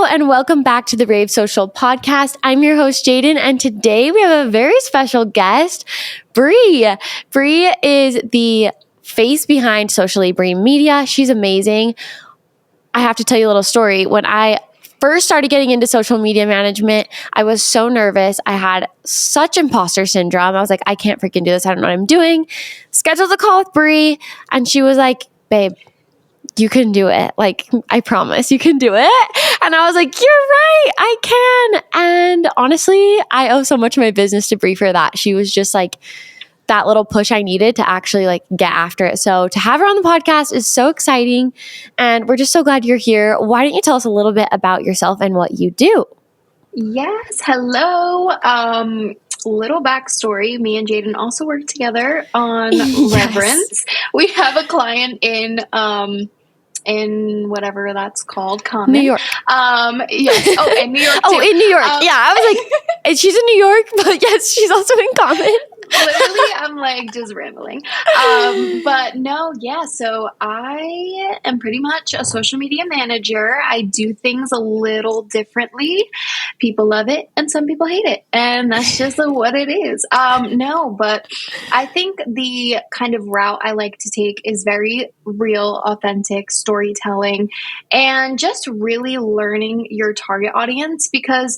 and welcome back to the Rave Social Podcast. I'm your host, Jaden, and today we have a very special guest, Bri. Bri is the face behind Socially Bri Media. She's amazing. I have to tell you a little story. When I first started getting into social media management, I was so nervous. I had such imposter syndrome. I was like, I can't freaking do this. I don't know what I'm doing. Scheduled a call with Bri, and she was like, babe, you can do it. Like, I promise you can do it. And I was like, you're right, I can. And honestly, I owe so much of my business to Bri for that. She was just like that little push I needed to actually like get after it. So to have her on the podcast is so exciting. And we're just so glad you're here. Why don't you tell us a little bit about yourself and what you do? Yes. Hello. Little backstory. Me and Jaden also work together on Reverence. We have a client in whatever that's called, Common. New York. Yes. Oh, in New York too. Oh, in New York. Yeah, I was like, she's in New York, but yes, she's also in Common. Literally, I'm like just rambling. But no, yeah. So I am pretty much a social media manager. I do things a little differently. People love it and some people hate it. And that's just what it is. No, but I think the kind of route I like to take is very real, authentic storytelling and just really learning your target audience, because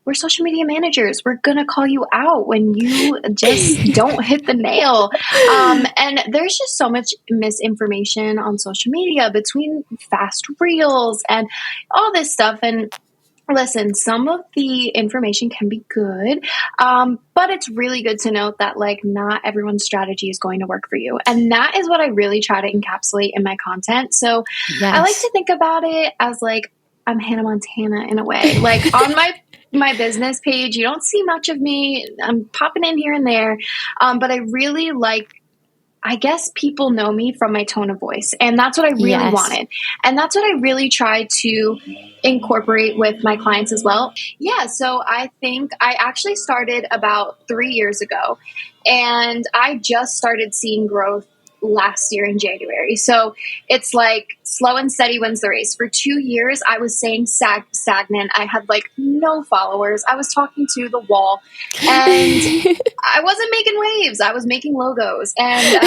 we're social media managers. We're going to call you out when you just don't hit the nail. And there's just so much misinformation on social media between fast reels and all this stuff. And listen, some of the information can be good, but it's really good to note that like not everyone's strategy is going to work for you. And that is what I really try to encapsulate in my content. So yes. I like to think about it as like I'm Hannah Montana in a way. Like on my business page, you don't see much of me. I'm popping in here and there. But I really I guess people know me from my tone of voice. And that's what I really wanted. And that's what I really try to incorporate with my clients as well. Yeah. So I think I actually started about 3 years ago, and I just started seeing growth last year in January. So it's like slow and steady wins the race. For 2 years, I was staying stagnant. I had like no followers. I was talking to the wall, and I wasn't making waves. I was making logos, and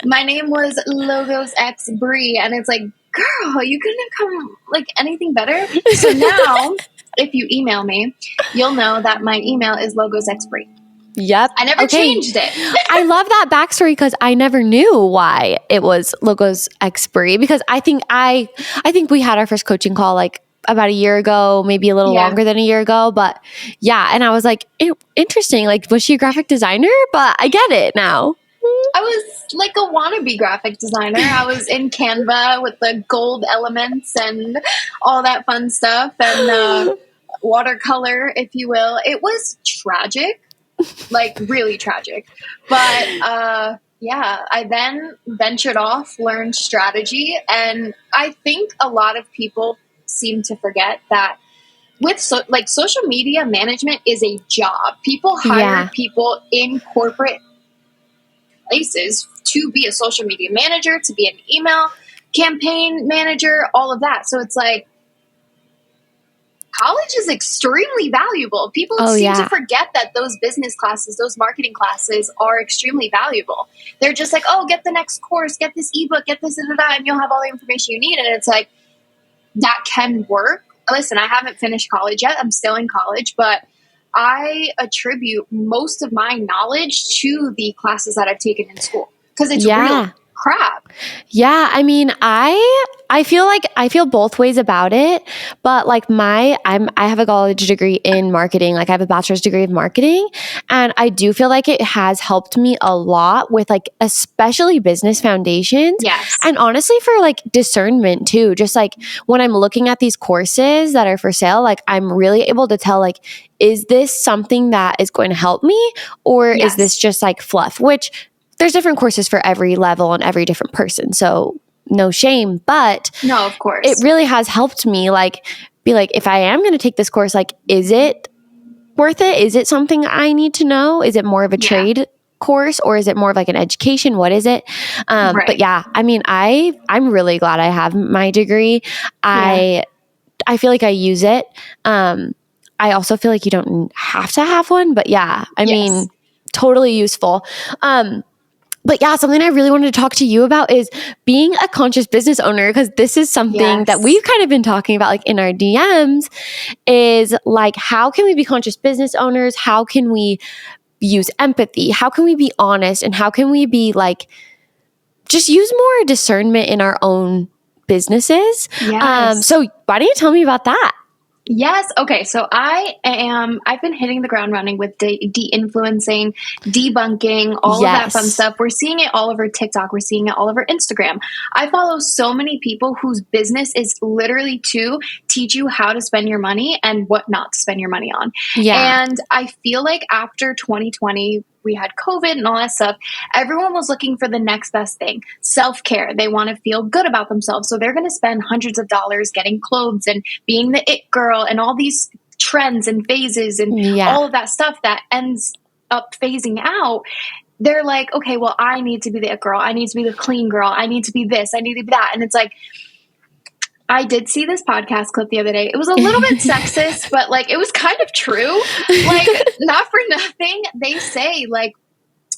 my name was Logos X Bri, and it's like, girl, you couldn't have come like anything better. So now, if you email me, you'll know that my email is Logos X Bri. Yep. I never changed it. I love that backstory because I never knew why it was Logos X Bri, because I think we had our first coaching call like about a year ago, maybe a little longer than a year ago. But yeah, and I was like, interesting. Like, was she a graphic designer? But I get it now. I was like a wannabe graphic designer. I was in Canva with the gold elements and all that fun stuff, and watercolor, if you will. It was tragic. Like really tragic. But yeah, I then ventured off, learned strategy. And I think a lot of people seem to forget that with social media management is a job. People hire people in corporate places to be a social media manager, to be an email campaign manager, all of that. So it's like, college is extremely valuable. People seem to forget that those business classes, those marketing classes are extremely valuable. They're just like, oh, get the next course, get this ebook, get this, and you'll have all the information you need. And it's like, that can work. Listen, I haven't finished college yet. I'm still in college, but I attribute most of my knowledge to the classes that I've taken in school because it's real crap. Yeah. I mean, I feel both ways about it, but like I have a college degree in marketing. Like I have a bachelor's degree of marketing, and I do feel like it has helped me a lot with like, especially business foundations. Yes. And honestly for like discernment too, just like when I'm looking at these courses that are for sale, like I'm really able to tell like, is this something that is going to help me, or is this just like fluff, which there's different courses for every level and every different person. So no shame, but no, of course, it really has helped me like be like, if I am going to take this course, like, is it worth it? Is it something I need to know? Is it more of a trade course, or is it more of like an education? What is it? But yeah, I mean, I'm really glad I have my degree. I feel like I use it. I also feel like you don't have to have one, but yeah, I mean, totally useful. But yeah, something I really wanted to talk to you about is being a conscious business owner, because this is something that we've kind of been talking about like in our DMs, is like, how can we be conscious business owners? How can we use empathy? How can we be honest? And how can we be like, just use more discernment in our own businesses? So why don't you tell me about that? Yes. Okay. So I've been hitting the ground running with de-influencing, debunking, all of that fun stuff. We're seeing it all over TikTok. We're seeing it all over Instagram. I follow so many people whose business is literally to teach you how to spend your money and what not to spend your money on. Yeah. And I feel like after 2020, we had COVID and all that stuff. Everyone was looking for the next best thing. Self-care. They want to feel good about themselves. So they're going to spend hundreds of dollars getting clothes and being the it girl and all these trends and phases and all of that stuff that ends up phasing out. They're like, okay, well, I need to be the it girl. I need to be the clean girl. I need to be this. I need to be that. And it's like, I did see this podcast clip the other day. It was a little bit sexist, but like it was kind of true. Like, not for nothing, they say like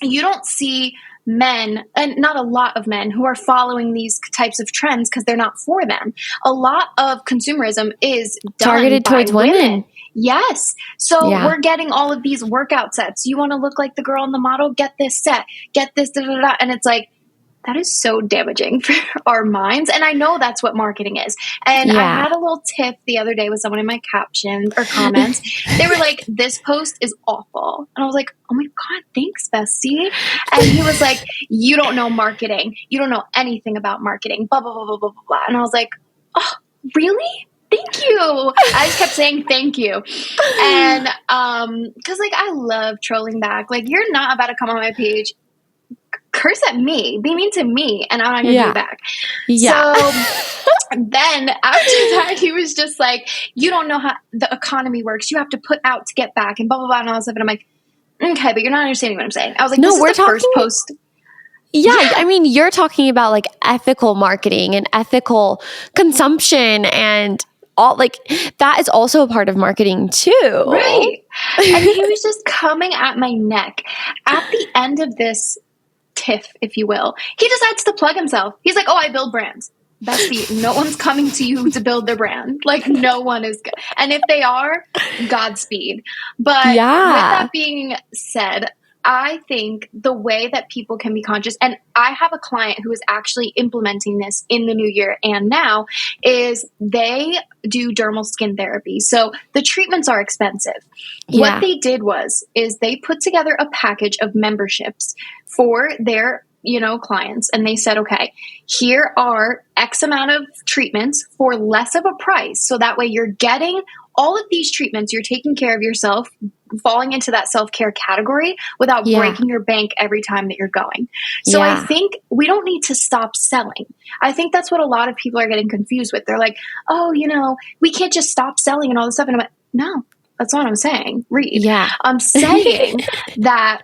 you don't see men, and not a lot of men, who are following these types of trends because they're not for them. A lot of consumerism is targeted towards women. Yes. So we're getting all of these workout sets. You want to look like the girl in the model? Get this set. Get this. Da, da, da. And it's like, that is so damaging for our minds. And I know that's what marketing is. And I had a little tiff the other day with someone in my captions or comments. They were like, this post is awful. And I was like, oh my God, thanks, bestie. And he was like, you don't know marketing. You don't know anything about marketing. Blah, blah, blah, blah, blah, blah. And I was like, oh, really? Thank you. I just kept saying thank you. And because like I love trolling back. Like, you're not about to come on my page, curse at me, be mean to me, and I'm not going to do it back. Yeah. So then after that, he was just like, you don't know how the economy works. You have to put out to get back and blah, blah, blah, and all this stuff. And I'm like, okay, but you're not understanding what I'm saying. I was like, no, this is the first post. Yeah, I mean, you're talking about like ethical marketing and ethical consumption and all, like, that is also a part of marketing too. Right. And he was just coming at my neck. At the end of this tiff, if you will, he decides to plug himself. He's like, oh, I build brands. Bestie, no one's coming to you to build their brand. Like, no one is good. And if they are, Godspeed. But with that being said, I think the way that people can be conscious, and I have a client who is actually implementing this in the new year and now, is they do dermal skin therapy. So the treatments are expensive. What they did is they put together a package of memberships for their clients. And they said, okay, here are X amount of treatments for less of a price. So that way you're getting all of these treatments, you're taking care of yourself, falling into that self-care category without breaking your bank every time that you're going. So I think we don't need to stop selling. I think that's what a lot of people are getting confused with. They're like, oh, we can't just stop selling and all this stuff. And I'm like, no, that's not what I'm saying. Read. Yeah. I'm saying that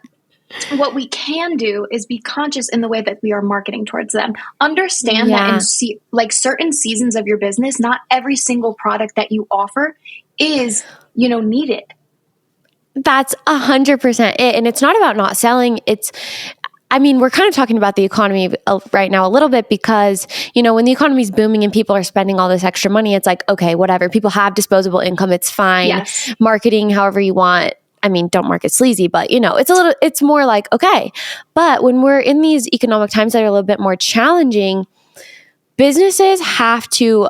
what we can do is be conscious in the way that we are marketing towards them. Understand that in certain seasons of your business, not every single product that you offer is, needed. That's 100% it. And it's not about not selling. We're kind of talking about the economy right now a little bit because, when the economy is booming and people are spending all this extra money, it's like, okay, whatever. People have disposable income. It's fine. Yes. Marketing however you want. Don't market sleazy, but it's more like, okay. But when we're in these economic times that are a little bit more challenging, businesses have to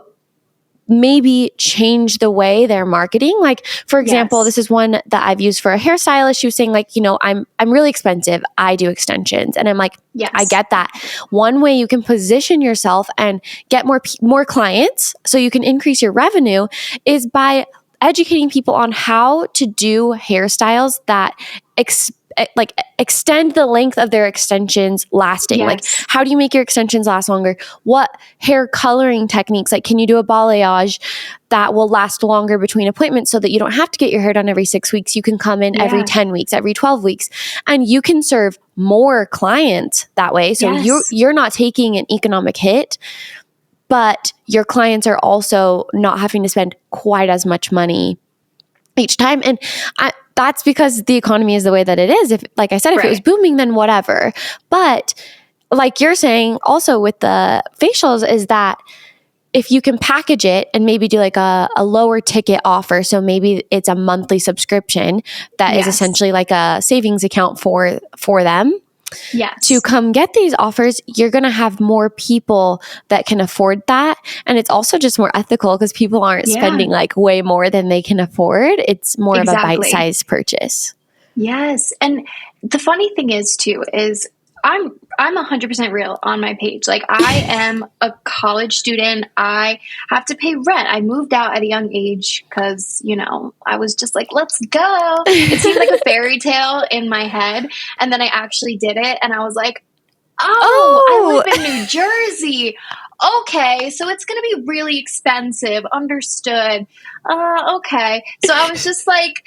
maybe change the way they're marketing. Like, for example, this is one that I've used for a hairstylist. She was saying like, I'm really expensive. I do extensions. And I'm like, I get that. One way you can position yourself and get more clients so you can increase your revenue is by educating people on how to do hairstyles that extend the length of their extensions lasting. Yes. Like, how do you make your extensions last longer? What hair coloring techniques? Like, can you do a balayage that will last longer between appointments so that you don't have to get your hair done every 6 weeks? You can come in every 10 weeks, every 12 weeks, and you can serve more clients that way. So you're not taking an economic hit, but your clients are also not having to spend quite as much money each time. And that's because the economy is the way that it is. If, like I said, if it was booming, then whatever. But like you're saying also with the facials is that if you can package it and maybe do like a lower ticket offer, so maybe it's a monthly subscription that is essentially like a savings account for them. Yes. To come get these offers, you're going to have more people that can afford that. And it's also just more ethical because people aren't spending like way more than they can afford. It's more of a bite-sized purchase. Yes. And the funny thing is too, is I'm 100% real on my page. Like I am a college student. I have to pay rent. I moved out at a young age because, you know, I was just like, let's go. It seemed like a fairy tale in my head. And then I actually did it. And I was like, I live in New Jersey. Okay. So it's going to be really expensive. Understood. Okay. So I was just like,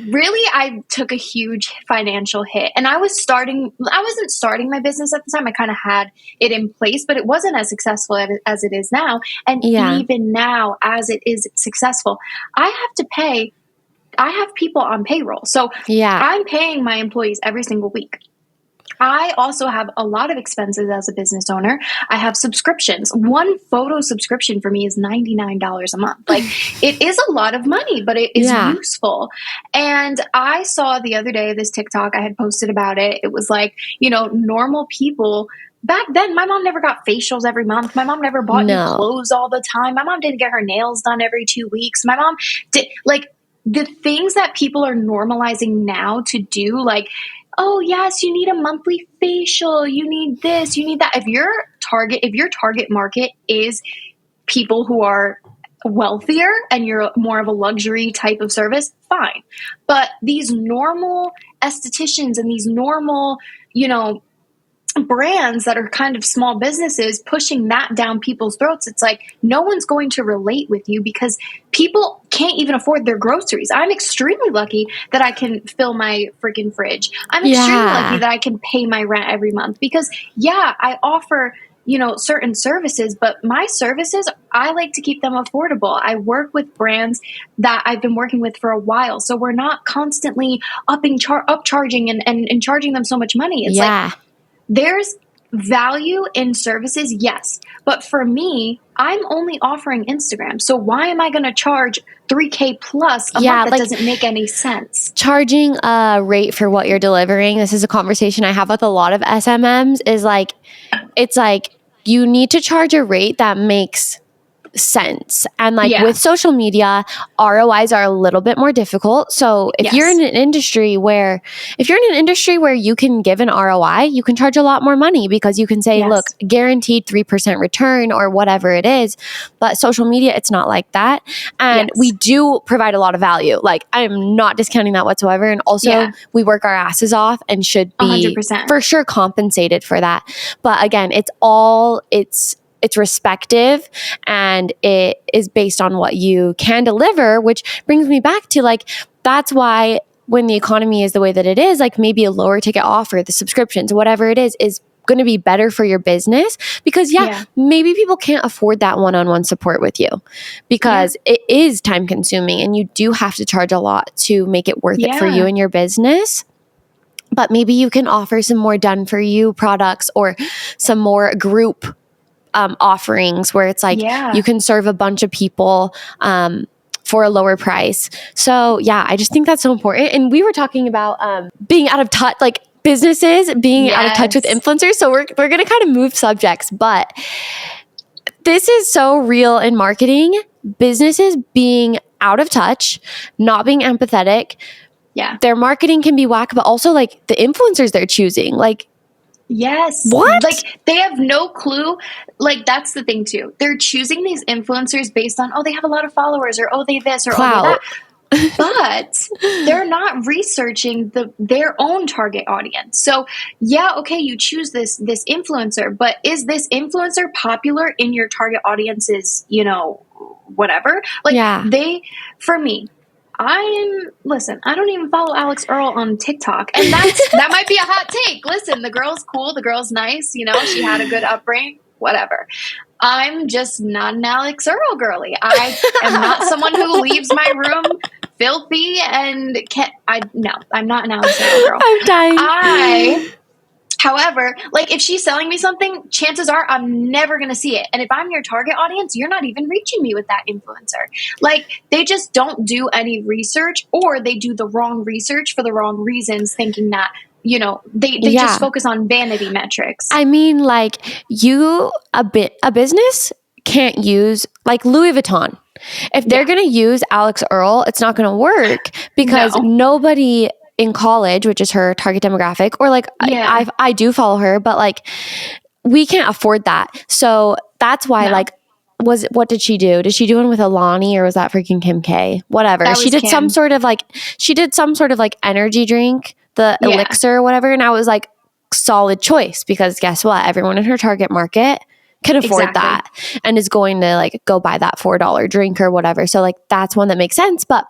really, I took a huge financial hit, and I wasn't starting my business at the time. I kind of had it in place, but it wasn't as successful as it is now. And even now, as it is successful, I have people on payroll. So I'm paying my employees every single week. I also have a lot of expenses as a business owner. I have subscriptions. One photo subscription for me is $99 a month. Like it is a lot of money, but it is useful. And I saw the other day this TikTok, I had posted about it. It was like, you know, normal people. Back then, my mom never got facials every month. My mom never bought new clothes all the time. My mom didn't get her nails done every 2 weeks. My mom did like the things that people are normalizing now to do, like, oh yes, you need a monthly facial, you need this, you need that. If your target market is people who are wealthier and you're more of a luxury type of service, fine. But these normal estheticians and these normal, you know, brands that are kind of small businesses pushing that down people's throats, it's like no one's going to relate with you because people can't even afford their groceries. I'm extremely lucky that I can fill my freaking fridge. I'm extremely lucky that I can pay my rent every month because I offer, you know, certain services, but my services, I like to keep them affordable. I work with brands that I've been working with for a while. So we're not constantly upcharging and charging them so much money. It's like, there's value in services, yes. But for me, I'm only offering Instagram. So why am I going to charge $3,000 plus a month? That doesn't make any sense. Charging a rate for what you're delivering, this is a conversation I have with a lot of SMMs, is like, it's like you need to charge a rate that makes sense. And like with social media, ROIs are a little bit more difficult. So if you're in an industry where you can give an ROI, you can charge a lot more money because you can say, look, guaranteed 3% return or whatever it is. But social media, it's not like that. And we do provide a lot of value. Like I am not discounting that whatsoever. And also we work our asses off and should be 100%. For sure compensated for that. But again, it's respective and it is based on what you can deliver, which brings me back to like, that's why when the economy is the way that it is, like maybe a lower ticket offer, the subscriptions, whatever it is going to be better for your business because maybe people can't afford that one-on-one support with you because it is time consuming and you do have to charge a lot to make it worth it for you and your business. But maybe you can offer some more done for you products or some more group offerings where it's like you can serve a bunch of people for a lower price. So I just think that's so important. And we were talking about being out of touch, like businesses being out of touch with influencers. So we're going to kind of move subjects, but this is so real in marketing. Businesses being out of touch, not being empathetic. Their marketing can be whack, but also like the influencers they're choosing, like what? Like they have no clue. Like that's the thing too. They're choosing these influencers based on, they have a lot of followers or, they this or, they that. But they're not researching their own target audience. So you choose this influencer, but is this influencer popular in your target audience's, whatever? Like for me, I don't even follow Alex Earl on TikTok. And that might be a hot take. Listen, the girl's cool. The girl's nice. She had a good upbringing, whatever. I'm just not an Alex Earl girly. I am not someone who leaves my room filthy and no, I'm not an Alex Earl girl. I'm dying. However, like if she's selling me something, chances are I'm never going to see it. And if I'm your target audience, you're not even reaching me with that influencer. Like they just don't do any research, or they do the wrong research for the wrong reasons, thinking that, they just focus on vanity metrics. I mean, like a business can't use like Louis Vuitton. If they're going to use Alex Earl, it's not going to work because nobody in college, which is her target demographic, or like I do follow her, but like we can't afford that. So that's why what did she do? Did she do one with Alani, or was that freaking Kim K? Whatever. She did some sort of like energy drink, the elixir or whatever. And I was like, solid choice, because guess what? Everyone in her target market can afford that and is going to like go buy that $4 drink or whatever. So like that's one that makes sense. But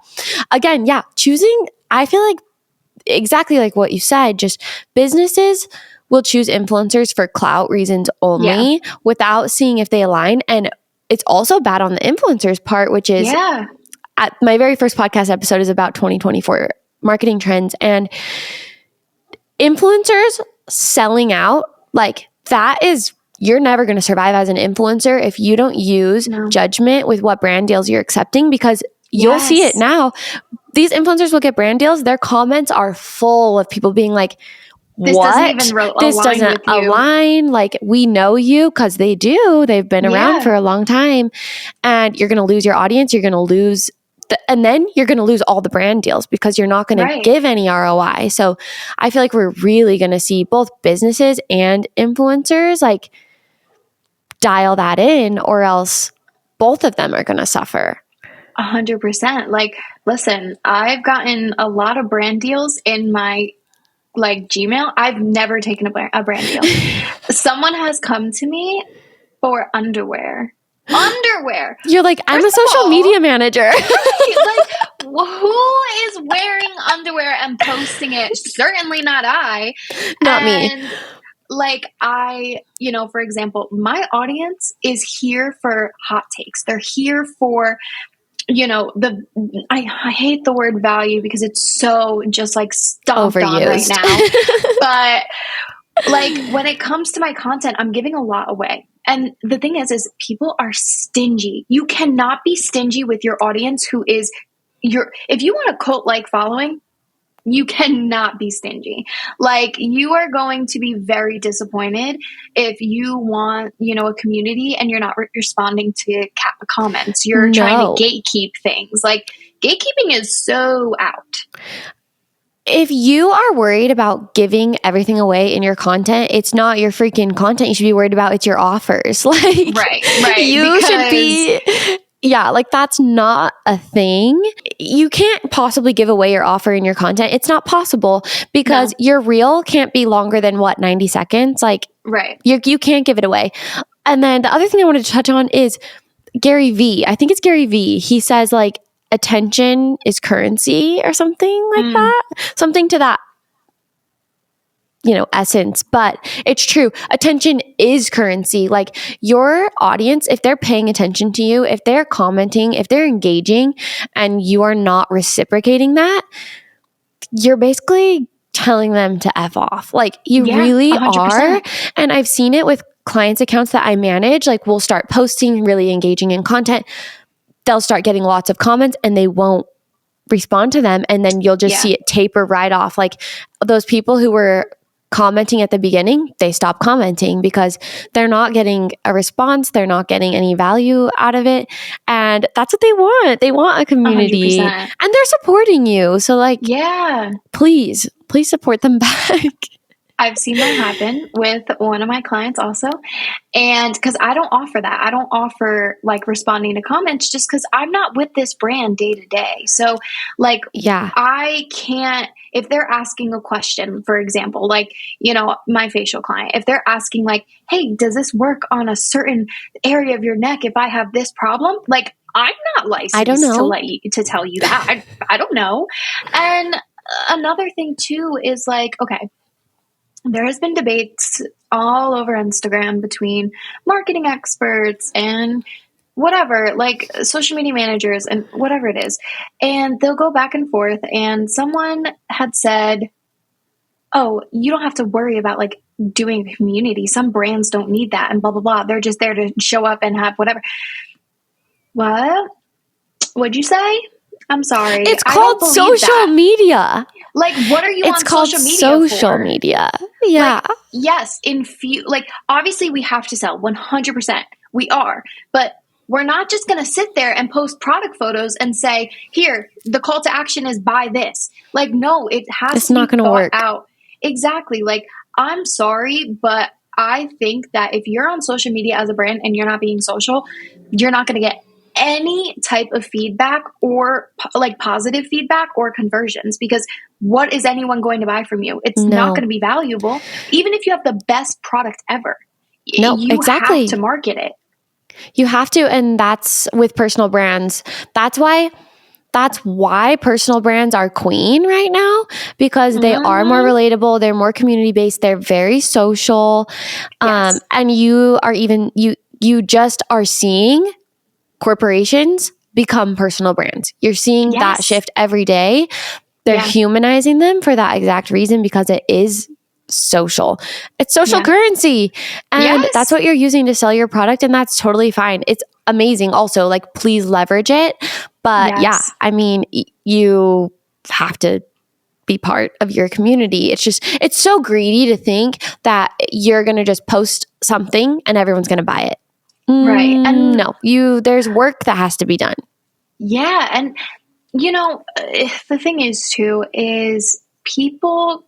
again, choosing, I feel like exactly like what you said, just businesses will choose influencers for clout reasons only without seeing if they align. And it's also bad on the influencers part, which is at my very first podcast episode is about 2024 marketing trends, and influencers selling out, like that is, you're never going to survive as an influencer if you don't use judgment with what brand deals you're accepting, because you'll see it now. These influencers will get brand deals. Their comments are full of people being like, this doesn't align. Like, we know you, because they do. They've been around for a long time, and you're going to lose your audience. You're going to lose and then you're going to lose all the brand deals because you're not going to give any ROI. So I feel like we're really going to see both businesses and influencers like dial that in, or else both of them are going to suffer. 100%. Like, listen, I've gotten a lot of brand deals in my like Gmail. I've never taken a brand deal. Someone has come to me for underwear. You're like, I'm a social media manager. Like, who is wearing underwear and posting it? Certainly not I. Not me. Like for example, my audience is here for hot takes. They're here for, I hate the word value because it's so just like stomped on right now. But like when it comes to my content, I'm giving a lot away. And the thing is people are stingy. You cannot be stingy with your audience who is if you want a cult-like following, you cannot be stingy. Like, you are going to be very disappointed if you want, a community and you're not responding to comments. You're trying to gatekeep things. Like, gatekeeping is so out. If you are worried about giving everything away in your content, it's not your freaking content you should be worried about. It's your offers. Like, right. You should be... Yeah, like that's not a thing. You can't possibly give away your offer in your content. It's not possible because your reel can't be longer than 90 seconds. Like, you can't give it away. And then the other thing I wanted to touch on is Gary Vee. I think it's Gary Vee. He says like attention is currency or something like that. Something to that essence, but it's true. Attention is currency. Like, your audience, if they're paying attention to you, if they're commenting, if they're engaging, and you are not reciprocating that, you're basically telling them to F off. Like, you really 100%. Are. And I've seen it with clients' accounts that I manage. Like, we'll start posting, really engaging in content. They'll start getting lots of comments and they won't respond to them. And then you'll just see it taper right off. Like, those people who were commenting at the beginning, they stop commenting because they're not getting a response. They're not getting any value out of it. And that's what they want. They want a community 100%. And they're supporting you. So like, please support them back. I've seen that happen with one of my clients also. And because I don't offer that. I don't offer like responding to comments just because I'm not with this brand day to day. So like, I can't, if they're asking a question, for example, like, my facial client, if they're asking like, hey, does this work on a certain area of your neck if I have this problem? Like, I'm not licensed to tell you that. I don't know. And another thing too is like, okay, there has been debates all over Instagram between marketing experts and whatever, like social media managers and whatever it is. And they'll go back and forth. And someone had said, oh, you don't have to worry about like doing a community. Some brands don't need that and blah, blah, blah. They're just there to show up and have whatever. What? What'd you say? I'm sorry. It's I called don't believe social that. media. Like, what are you It's on called social media social for? media. Yeah. Like, yes, like obviously we have to sell 100%. We are, but we're not just going to sit there and post product photos and say, here, the call to action is buy this. Like, no, it has It's to not be gonna thought work. out. Exactly. Like, I'm sorry, but I think that if you're on social media as a brand and you're not being social, you're not going to get any type of feedback or like positive feedback or conversions, because what is anyone going to buy from you? It's No. not going to be valuable. Even if you have the best product ever, No, you exactly. have to market it. You have to, and that's with personal brands. That's why personal brands are queen right now, because they are more relatable, they're more community based, they're very social. Yes. And you are even you just are seeing corporations become personal brands. You're seeing that Yes. shift every day. They're Yeah. humanizing them for that exact reason, because it is social. It's social Yeah. currency. And Yes. that's what you're using to sell your product. And that's totally fine. It's amazing. Also, like, please leverage it. But Yes. yeah, I mean, you have to be part of your community. It's so greedy to think that you're going to just post something and everyone's going to buy it. Right. And No, there's work that has to be done. yeah. And you know, the thing is too, is people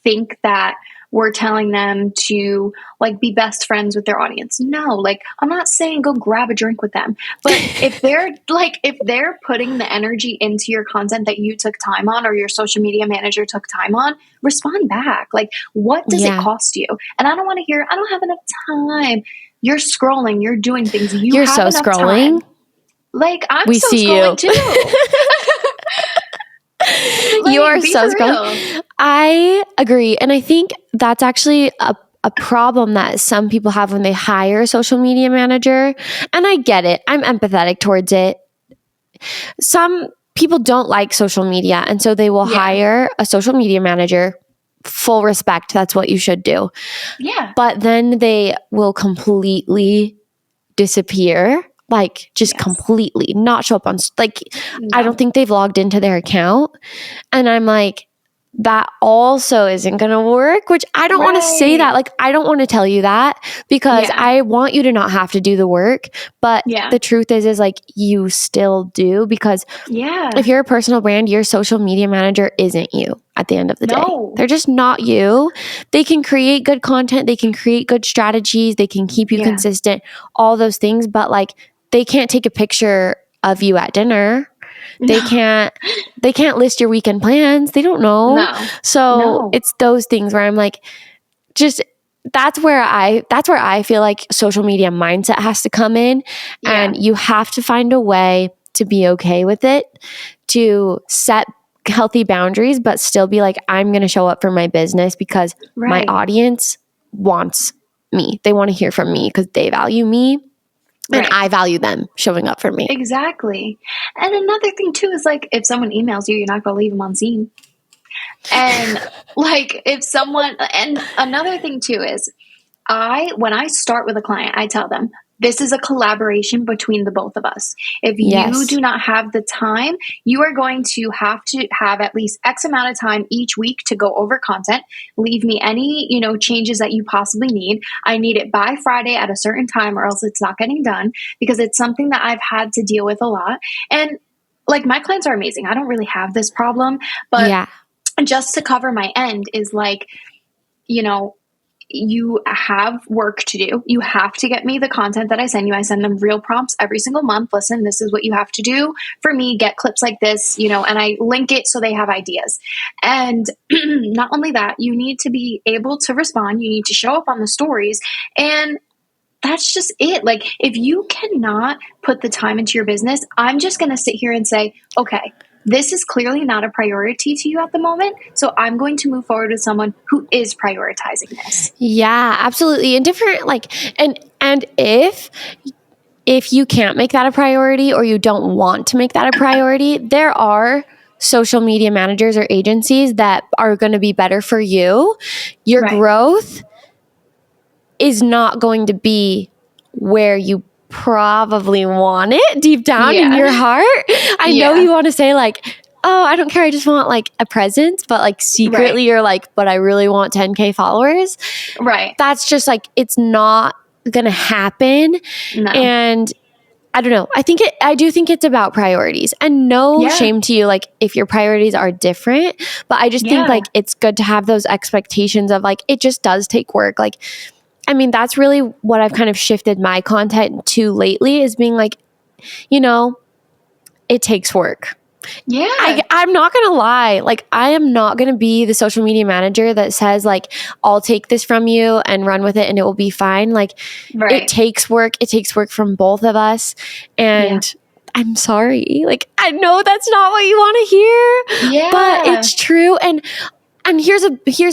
think that we're telling them to like be best friends with their audience. No, like I'm not saying go grab a drink with them, but if they're putting the energy into your content that you took time on or your social media manager took time on, respond back. Like, what does it cost you? And I don't want to hear, I don't have enough time. You're scrolling, you're doing things. You're have so enough scrolling. time. Like, I'm We so see scrolling you. too. Like, You are be so for scrolling. real. I agree. And I think that's actually a problem that some people have when they hire a social media manager. And I get it. I'm empathetic towards it. Some people don't like social media, and so they will hire a social media manager. Full respect. That's what you should do. Yeah. But then they will completely disappear. Like, just completely not show up on, like, I don't think they've logged into their account. And I'm like, that also isn't going to work, which I don't want to say that. Like, I don't want to tell you that, because I want you to not have to do the work. But the truth is like, you still do, because if you're a personal brand, your social media manager isn't you at the end of the day. They're just not you. They can create good content. They can create good strategies. They can keep you consistent, all those things. But like, they can't take a picture of you at dinner. They can't list your weekend plans. They don't know. So it's those things where I'm like, just that's where I feel like social media mindset has to come in. And you have to find a way to be okay with it, to set healthy boundaries, but still be like, I'm going to show up for my business because my audience wants me. They want to hear from me because they value me. And I value them showing up for me. Exactly. And another thing too is like, if someone emails you, you're not going to leave them on scene. And like, if someone, and another thing too is when I start with a client, I tell them, this is a collaboration between the both of us. If you do not have the time, you are going to have at least X amount of time each week to go over content. Leave me any, changes that you possibly need. I need it by Friday at a certain time, or else it's not getting done, because it's something that I've had to deal with a lot. And like, my clients are amazing. I don't really have this problem, but just to cover my end is like, you have work to do. You have to get me the content that I send you. I send them real prompts every single month. Listen, this is what you have to do for me. Get clips like this, and I link it so they have ideas. And not only that, you need to be able to respond. You need to show up on the stories. And that's just it. Like, if you cannot put the time into your business, I'm just going to sit here and say, okay, this is clearly not a priority to you at the moment. So I'm going to move forward with someone who is prioritizing this. Yeah, absolutely. And different, like, and if you can't make that a priority or you don't want to make that a priority, there are social media managers or agencies that are going to be better for you. Your growth is not going to be where you probably want it deep down in your heart. I know you want to say like, oh, I don't care. I just want like a presence, but like secretly you're like, but I really want 10K followers. Right. That's just like, it's not going to happen. No. And I don't know. I do think it's about priorities, and no shame to you. Like if your priorities are different, but I just think like it's good to have those expectations of like, it just does take work. Like, I mean, that's really what I've kind of shifted my content to lately, is being like, you know, it takes work. Yeah. I'm not going to lie. Like, I am not going to be the social media manager that says like, I'll take this from you and run with it and it will be fine. Like it takes work. It takes work from both of us. And I'm sorry. Like, I know that's not what you want to hear, but it's true. And here's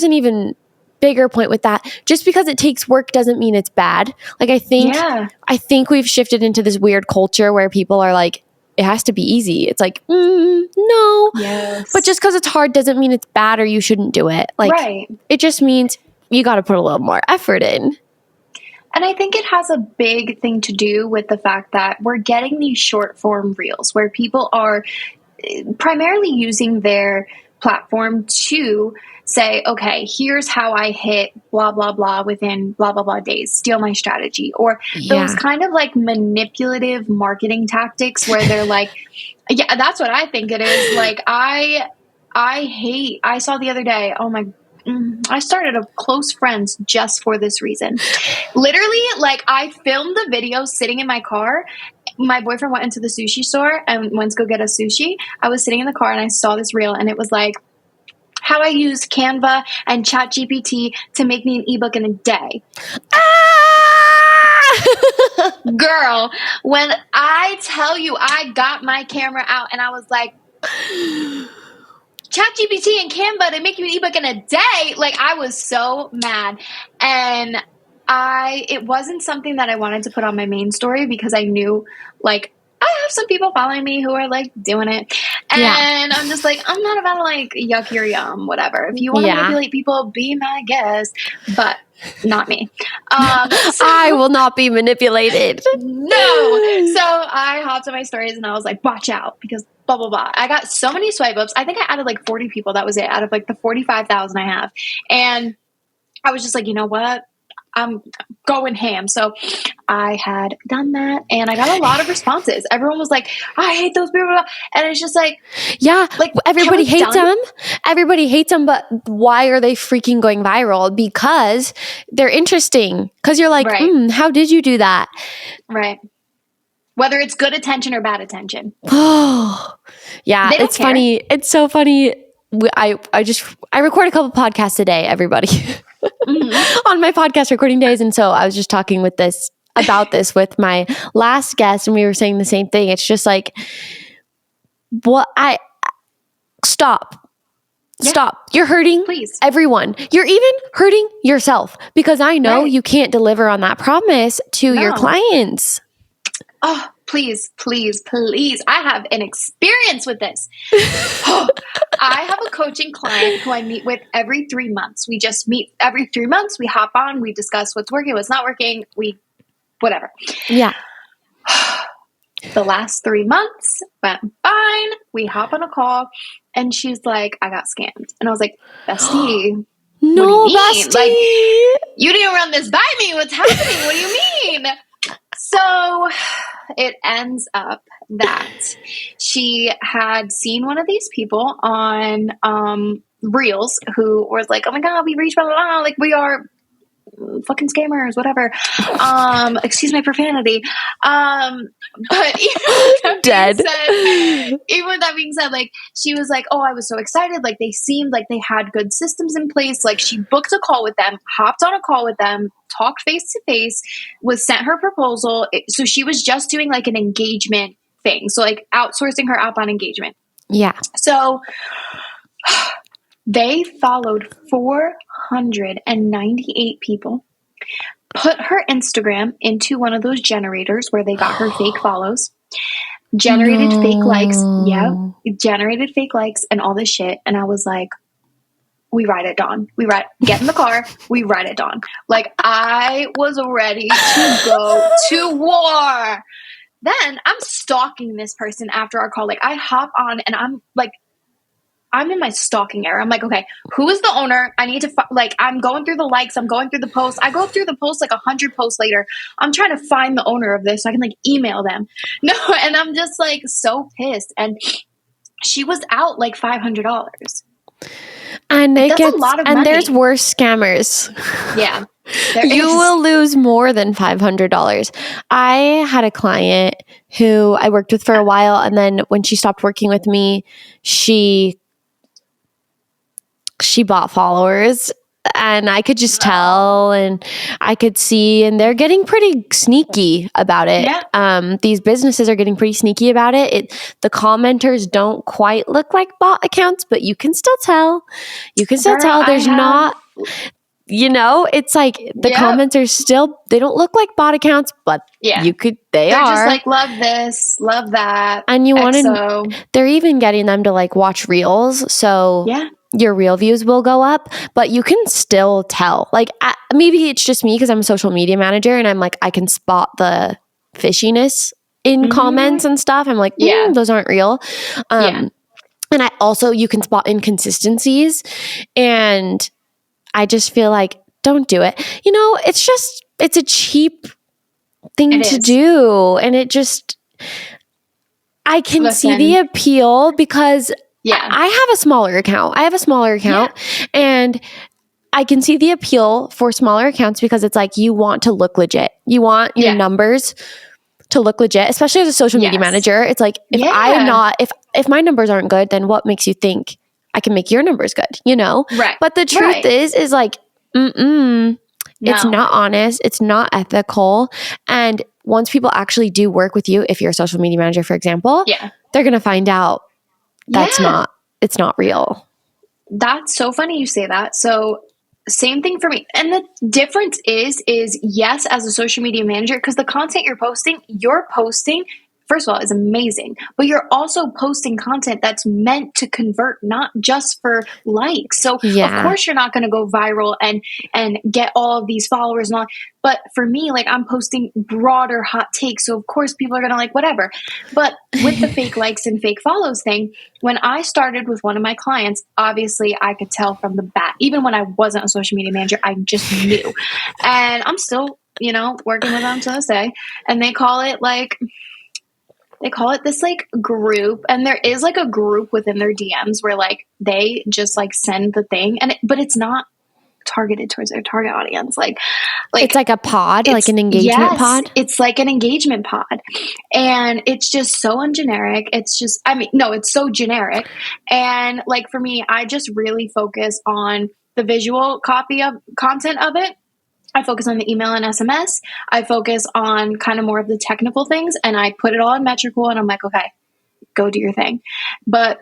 an even bigger point with that. Just because it takes work doesn't mean it's bad. Like, I think we've shifted into this weird culture where people are like, it has to be easy. It's like, no. Yes. But just because it's hard doesn't mean it's bad or you shouldn't do it. Like, it just means you got to put a little more effort in. And I think it has a big thing to do with the fact that we're getting these short form reels where people are primarily using their platform to say, okay, here's how I hit blah, blah, blah within blah, blah, blah days, steal my strategy, or those kind of like manipulative marketing tactics where they're like, yeah, that's what I think it is. Like, I saw the other day, I started a close friends just for this reason. Literally, like I filmed the video sitting in my car. My boyfriend went into the sushi store and went to go get a sushi. I was sitting in the car and I saw this reel and it was like, how I used Canva and ChatGPT to make me an ebook in a day. Girl, when I tell you I got my camera out and I was like, ChatGPT and Canva to make you an ebook in a day. Like, I was so mad. And it wasn't something that I wanted to put on my main story because I knew, like, I have some people following me who are like doing it. And I'm just like, I'm not about to like yuck your yum, whatever. If you want to manipulate people, be my guest, but not me. So, I will not be manipulated. No. So I hopped on my stories and I was like, watch out because blah, blah, blah. I got so many swipe ups. I think I added like 40 people. That was it out of like the 45,000 I have. And I was just like, you know what? I'm going ham. So I had done that and I got a lot of responses. Everyone was like, I hate those people. And it's just like, like everybody hates them. Everybody hates them. But why are they freaking going viral? Because they're interesting. Because you're like, how did you do that? Right. Whether it's good attention or bad attention. Oh, yeah. It's funny. It's so funny. I record a couple podcasts a day, everybody. On my podcast recording days. And so I was just talking about this with my last guest and we were saying the same thing. It's just like, stop. You're hurting everyone. You're even hurting yourself because I know you can't deliver on that promise to your clients. Oh, please, please, please. I have an experience with this. I have a coaching client who I meet with every 3 months. We just meet every 3 months. We hop on, we discuss what's working, what's not working, whatever. Yeah. The last 3 months went fine. We hop on a call and she's like, I got scammed. And I was like, bestie. No, what do you bestie. Mean? Like, you didn't run this by me. What's happening? What do you mean? So it ends up that she had seen one of these people on Reels who was like, oh my God, we reached blah, blah, blah. Like, we are fucking scammers, whatever. Excuse my profanity. But even with that being said, like, she was like, oh, I was so excited. Like, they seemed like they had good systems in place. Like, she booked a call with them, hopped on a call with them, talked face to face, was sent her proposal. So she was just doing like an engagement thing. So like outsourcing her outbound engagement. Yeah. So they followed 498 people, put her Instagram into one of those generators where they got her fake follows, generated fake likes. Yeah, generated fake likes and all this shit. And I was like, we ride at dawn. Get in the car. We ride at dawn. Like, I was ready to go to war. Then I'm stalking this person after our call. Like, I hop on and I'm in my stalking era. I'm like, okay, who is the owner? I need to, I'm going through the likes. I'm going through the posts. I go through the posts like 100 posts later. I'm trying to find the owner of this so I can email them. No, and I'm just so pissed. And she was out like $500. And that's a lot of money. And there's worse scammers. Yeah. You will lose more than $500. I had a client who I worked with for a while, and then when she stopped working with me, she bought followers, and I could just tell, and I could see, and they're getting pretty sneaky about it. Yeah. These businesses are getting pretty sneaky about it. The commenters don't quite look like bot accounts, but you can still tell. There's not, it's like the comments are still, they don't look like bot accounts, but they're are. Just love this, love that. And you want to, they're even getting them to watch reels. So your reel views will go up, but you can still tell. Maybe it's just me because I'm a social media manager and I'm I can spot the fishiness in comments and stuff. I'm like, those aren't real. And I also, you can spot inconsistencies, and I just feel like, don't do it. It's a cheap thing to do. And I can see the appeal because I have a smaller account. And I can see the appeal for smaller accounts because it's you want to look legit. You want your numbers to look legit, especially as a social media manager. It's if my numbers aren't good, then what makes you think I can make your numbers good, Right. But the truth is it's not honest. It's not ethical. And once people actually do work with you, if you're a social media manager, for example, they're going to find out it's not real. That's so funny you say that. So same thing for me. And the difference is yes, as a social media manager, because the content you're posting, first of all, is amazing, but you're also posting content that's meant to convert, not just for likes. So of course you're not going to go viral and get all of these followers and all. But for me, I'm posting broader hot takes. So of course people are going to whatever. But with the fake likes and fake follows thing, when I started with one of my clients, obviously I could tell from the bat, even when I wasn't a social media manager, I just knew. And I'm still, working with them to this day. And they call it this group, and there is a group within their DMs where they just send the thing, but it's not targeted towards their target audience. It's like a pod, an engagement pod. It's like an engagement pod, and it's just so ungeneric. It's so generic. And for me, I just really focus on the visual copy of content of it. I focus on the email and SMS. I focus on kind of more of the technical things, and I put it all in metrical, and I'm like, okay, go do your thing. But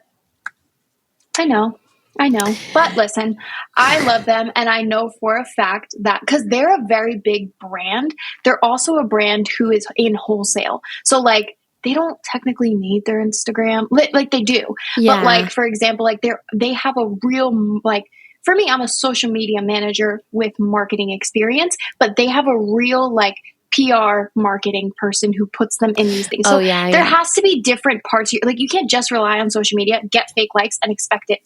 I know. But listen, I love them, and I know for a fact that because they're a very big brand, they're also a brand who is in wholesale. So they don't technically need their Instagram. They do. Yeah. But for example, they have a real for me, I'm a social media manager with marketing experience, but they have a real PR marketing person who puts them in these things. So there has to be different parts. You can't just rely on social media, get fake likes, and expect it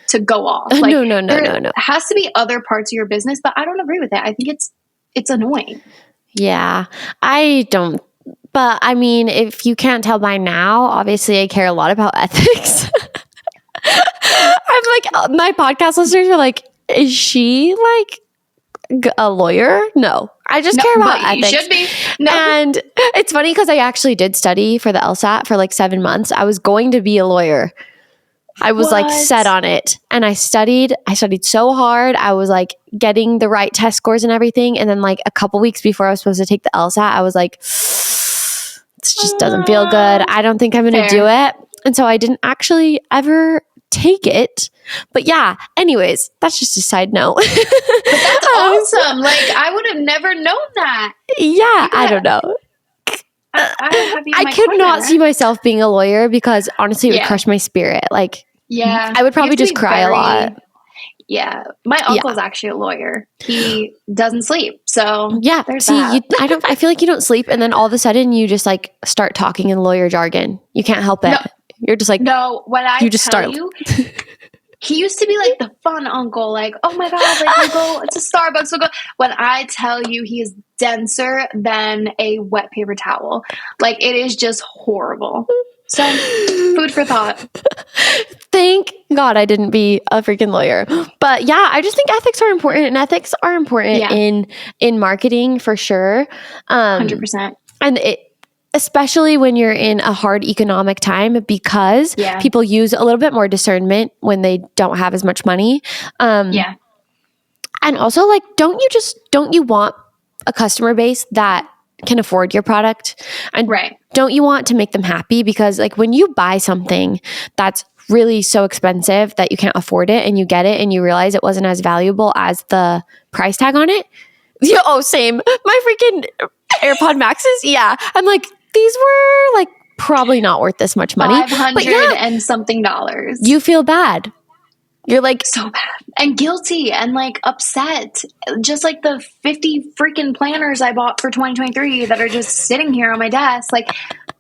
to go off. No. There has to be other parts of your business, but I don't agree with it. I think it's annoying. Yeah, I don't. But I mean, if you can't tell by now, obviously I care a lot about ethics. I'm my podcast listeners are is she a lawyer? No, I just care about ethics. You should be. No. And it's funny because I actually did study for the LSAT for 7 months. I was going to be a lawyer. I was set on it, and I studied so hard. I was getting the right test scores and everything. And then a couple weeks before I was supposed to take the LSAT, I was this just doesn't feel good. I don't think I'm going to do it. And so I didn't actually ever take it. But yeah, anyways, that's just a side note. But that's awesome. Like, I would have never known that. Yeah, I don't know. I could not see myself being a lawyer because honestly, it would crush my spirit. Like, I would probably just cry a lot. Yeah. My uncle's actually a lawyer. He doesn't sleep. So yeah, there's that. I feel like you don't sleep, and then all of a sudden you just like start talking in lawyer jargon. You can't help it. No, you're just like, no, when I tell you, he used to be like the fun uncle, like, oh my God, like we'll go to Starbucks, we'll go. When I tell you he is denser than a wet paper towel, like it is just horrible. So, food for thought. Thank God I didn't be a freaking lawyer. But yeah, I just think ethics are important, and ethics are important in marketing for sure. 100%. And especially when you're in a hard economic time, because people use a little bit more discernment when they don't have as much money. And also, like, don't you want a customer base that can afford your product? And don't you want to make them happy? Because like when you buy something that's really so expensive that you can't afford it, and you get it and you realize it wasn't as valuable as the price tag on it. Same. My freaking AirPod Maxes. Yeah. I'm like, these were like probably not worth this much money. $500 and something dollars. You feel bad. You're like so bad and guilty and like upset. Just like the 50 freaking planners I bought for 2023 that are just sitting here on my desk. Like,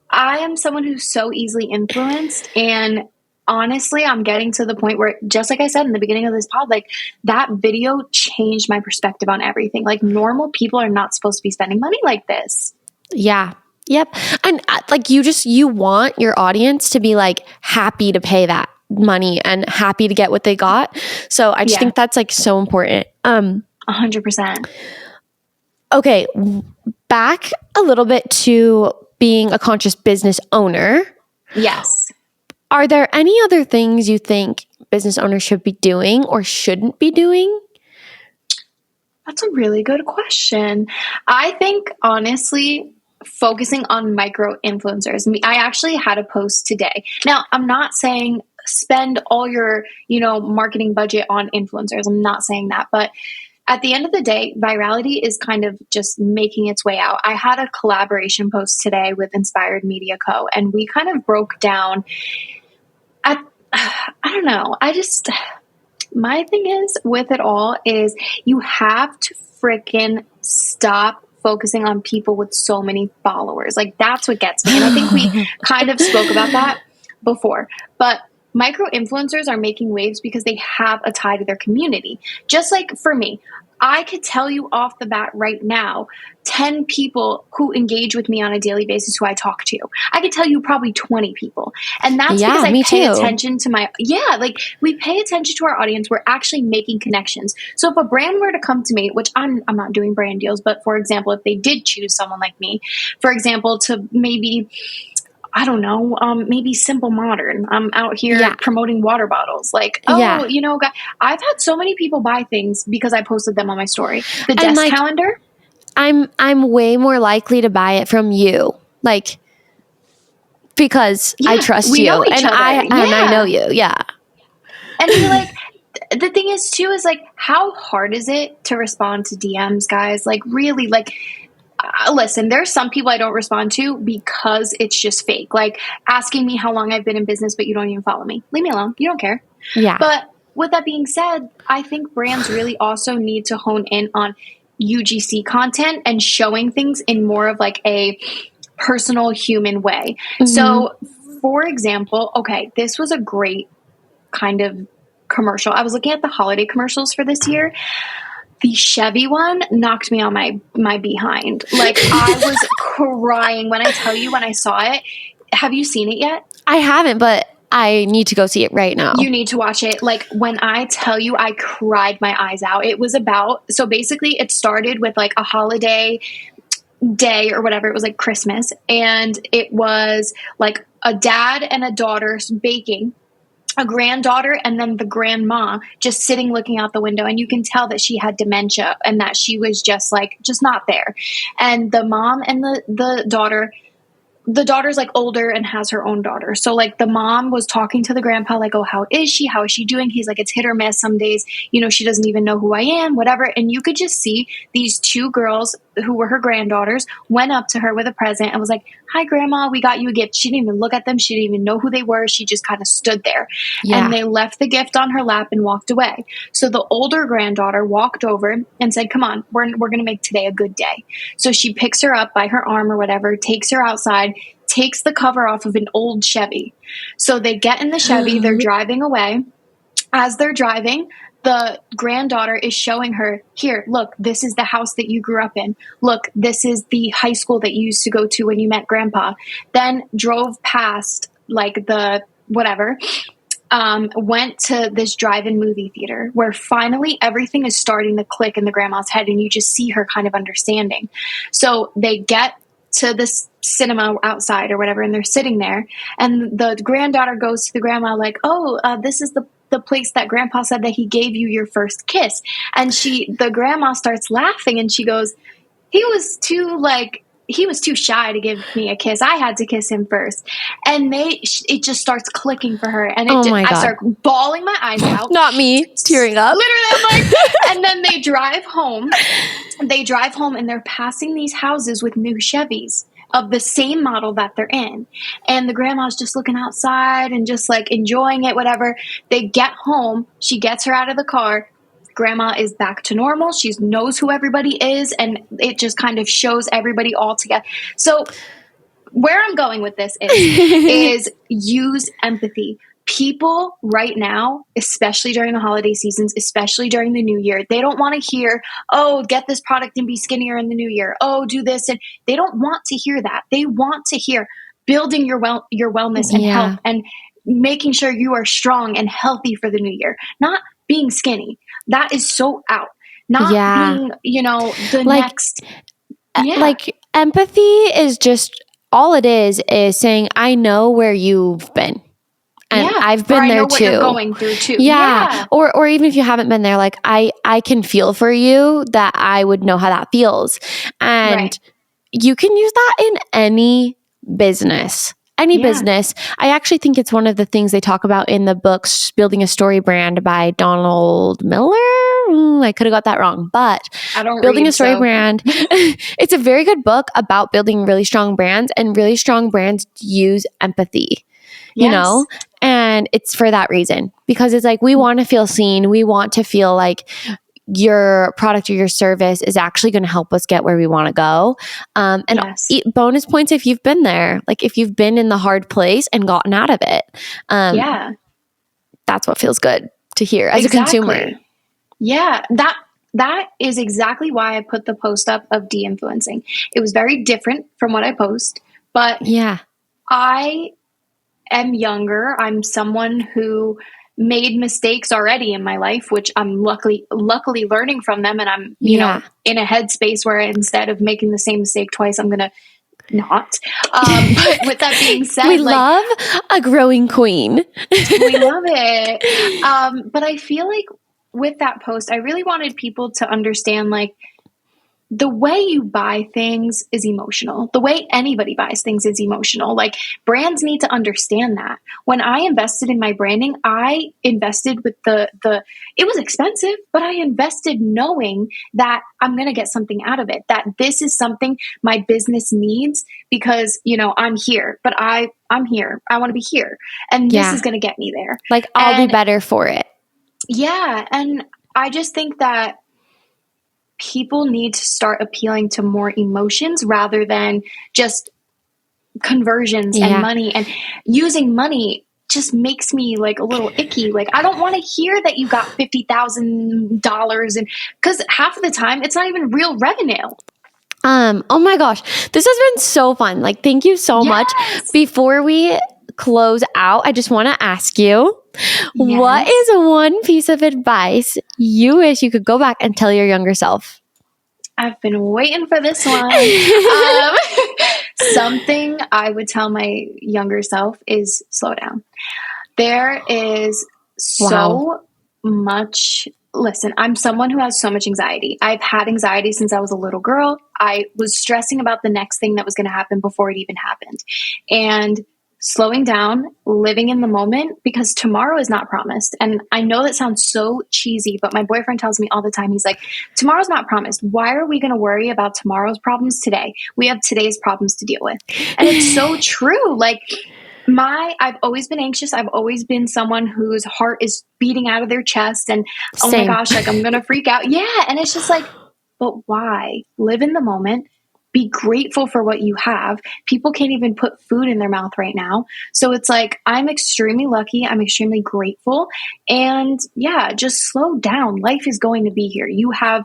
I am someone who's so easily influenced, and honestly, I'm getting to the point where, just like I said in the beginning of this pod, like that video changed my perspective on everything. Like, normal people are not supposed to be spending money like this. Yeah. Yep. And like you want your audience to be like happy to pay that money and happy to get what they got. So I just think that's like so important. 100%. Okay. Back a little bit to being a conscious business owner. Yes. Are there any other things you think business owners should be doing or shouldn't be doing? That's a really good question. I think, honestly, focusing on micro influencers. I actually had a post today. Now, I'm not saying spend all your, marketing budget on influencers. I'm not saying that, but at the end of the day, virality is kind of just making its way out. I had a collaboration post today with Inspired Media Co. and we kind of broke down I don't know. My thing is with it all is you have to freaking stop focusing on people with so many followers. Like, that's what gets me. And I think we kind of spoke about that before. But micro influencers are making waves because they have a tie to their community. Just like for me, I could tell you off the bat right now, 10 people who engage with me on a daily basis who I talk to. I could tell you probably 20 people. And that's because I pay attention to we pay attention to our audience. We're actually making connections. So if a brand were to come to me, which I'm not doing brand deals, but for example, if they did choose someone like me, for example, to maybe, I don't know, maybe Simple Modern. I'm out here promoting water bottles. Like, I've had so many people buy things because I posted them on my story. The desk calendar. I'm way more likely to buy it from you, like, because I trust you and I know you. Yeah. And you're like, the thing is too, is like, how hard is it to respond to DMs, guys? Like, really, like, listen, there's some people I don't respond to because it's just fake. Like asking me how long I've been in business, but you don't even follow me. Leave me alone. You don't care. Yeah. But with that being said, I think brands really also need to hone in on UGC content and showing things in more of like a personal human way. Mm-hmm. So for example, this was a great kind of commercial. I was looking at the holiday commercials for this year. The Chevy one knocked me on my behind. Like, I was crying when I saw it. Have you seen it yet? I haven't, but I need to go see it right now. You need to watch it. Like, when I tell you, I cried my eyes out. It was so basically it started with like a holiday day or whatever. It was like Christmas. And it was like a dad and a daughter baking, a granddaughter, and then the grandma just sitting looking out the window. And you can tell that she had dementia and that she was just not there. And the mom and the daughter the daughter's like older and has her own daughter. So like the mom was talking to the grandpa, like, oh, how is she? How is she doing? He's like, it's hit or miss. Some days, she doesn't even know who I am, whatever. And you could just see these two girls who were her granddaughters went up to her with a present and was like, hi, grandma, we got you a gift. She didn't even look at them. She didn't even know who they were. She just kind of stood there. Yeah. And they left the gift on her lap and walked away. So the older granddaughter walked over and said, come on, we're going to make today a good day. So she picks her up by her arm or whatever, takes her outside, takes the cover off of an old Chevy. So they get in the Chevy, they're driving away. As they're driving, the granddaughter is showing her, here, look, this is the house that you grew up in. Look, this is the high school that you used to go to when you met grandpa. Then drove past like the whatever, went to this drive-in movie theater where finally everything is starting to click in the grandma's head and you just see her kind of understanding. So they get to this cinema outside or whatever and they're sitting there and the granddaughter goes to the grandma like, oh, this is the place that grandpa said that he gave you your first kiss. And the grandma starts laughing and she goes, he was too shy to give me a kiss. I had to kiss him first. And it just starts clicking for her. And I start bawling my eyes out. Not me, tearing up. Literally, I'm like, and then they drive home. And they're passing these houses with new Chevys of the same model that they're in. And the grandma's just looking outside and just like enjoying it, whatever. They get home. She gets her out of the car. Grandma is back to normal. She knows who everybody is. And it just kind of shows everybody all together. So where I'm going with this is use empathy. People right now, especially during the holiday seasons, especially during the new year, they don't want to hear, oh, get this product and be skinnier in the new year. Oh, do this. And they don't want to hear that. They want to hear building your wellness and health and making sure you are strong and healthy for the new year, not being skinny. That is so out. Not being, the next. Yeah. Like empathy is just, all it is saying, I know where you've been. And I've been there too. What you're going through too. Yeah. Or even if you haven't been there, like I can feel for you, that I would know how that feels. And you can use that in any business. Business. I actually think it's one of the things they talk about in the books, Building a Story Brand by Donald Miller. I could have got that wrong, but Building a Story Brand. It's a very good book about building really strong brands, and really strong brands use empathy, you know? And it's for that reason, because it's like, we want to feel seen. We want to feel like your product or your service is actually going to help us get where we want to go. Bonus points if you've been there, like if you've been in the hard place and gotten out of it. That's what feels good to hear as a consumer. Yeah, that is exactly why I put the post up of de-influencing. It was very different from what I post, but I am younger. I'm someone who made mistakes already in my life, which I'm luckily learning from them. And I'm, in a headspace where instead of making the same mistake twice, I'm going to not. But with that being said, we love a growing queen. We love it. But I feel like with that post, I really wanted people to understand, like, the way you buy things is emotional. The way anybody buys things is emotional. Like, brands need to understand that. When I invested in my branding, I invested with it was expensive, but I invested knowing that I'm going to get something out of it, that this is something my business needs because, I'm here, but I'm here. I want to be here. And this is going to get me there. Like, I'll be better for it. Yeah. And I just think that people need to start appealing to more emotions rather than just conversions and money. And using money just makes me like a little icky. Like, I don't want to hear that you got $50,000, and because half of the time it's not even real revenue. Oh my gosh, this has been so fun. Like, thank you so much. Before we close out, I just want to ask you, what is one piece of advice you wish you could go back and tell your younger self? I've been waiting for this one. Something I would tell my younger self is slow down. There is so much listen, I'm someone who has so much anxiety. I've had anxiety since I was a little girl. I was stressing about the next thing that was going to happen before it even happened. And slowing down, living in the moment, because tomorrow is not promised. And I know that sounds so cheesy, but my boyfriend tells me all the time, he's like, tomorrow's not promised. Why are we going to worry about tomorrow's problems today? We have today's problems to deal with. And it's so true. Like, I've always been anxious. I've always been someone whose heart is beating out of their chest and, oh Same. my gosh, like I'm going to freak out. Yeah. And it's just like, but why? Live in the moment. Be grateful for what you have. People can't even put food in their mouth right now. So it's like, I'm extremely lucky. I'm extremely grateful. And yeah, just slow down. Life is going to be here. You have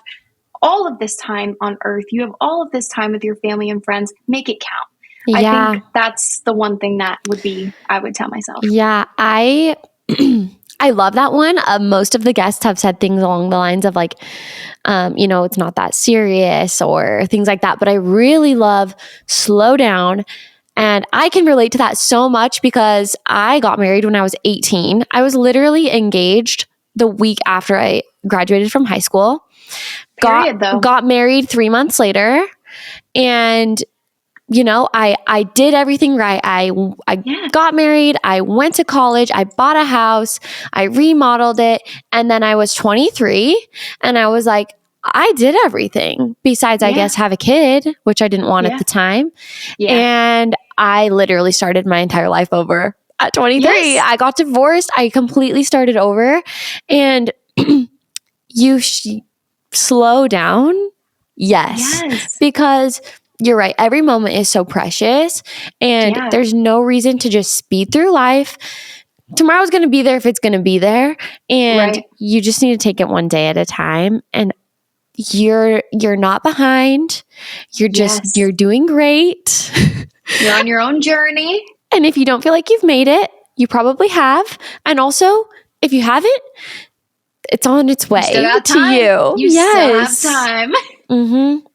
all of this time on earth. You have all of this time with your family and friends. Make it count. Yeah. I think that's the one thing that I would tell myself. Yeah, I love that one. Most of the guests have said things along the lines of like, it's not that serious or things like that. But I really love slow down. And I can relate to that so much because I got married when I was 18. I was literally engaged the week after I graduated from high school. Got married 3 months later. And I did everything right. I got married. I went to college. I bought a house. I remodeled it. And then I was 23 and I was like, I did everything besides, I guess, have a kid, which I didn't want at the time. Yeah. And I literally started my entire life over at 23. Yes. I got divorced. I completely started over. And you slow down. Yes. Because you're right. Every moment is so precious and there's no reason to just speed through life. Tomorrow's going to be there if it's going to be there. And you just need to take it one day at a time. And you're not behind. You're just, you're doing great. You're on your own journey. And if you don't feel like you've made it, you probably have. And also, if you haven't, it's on its way to you. You still have time. Mm-hmm.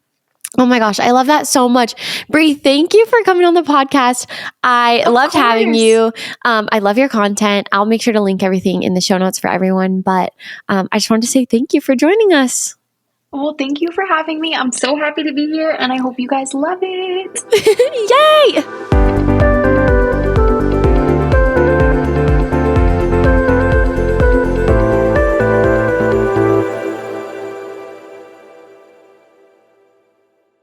Oh my gosh, I love that so much. Bri, thank you for coming on the podcast. I loved having you. I love your content. I'll make sure to link everything in the show notes for everyone. But I just wanted to say thank you for joining us. Well, thank you for having me. I'm so happy to be here and I hope you guys love it. Yay!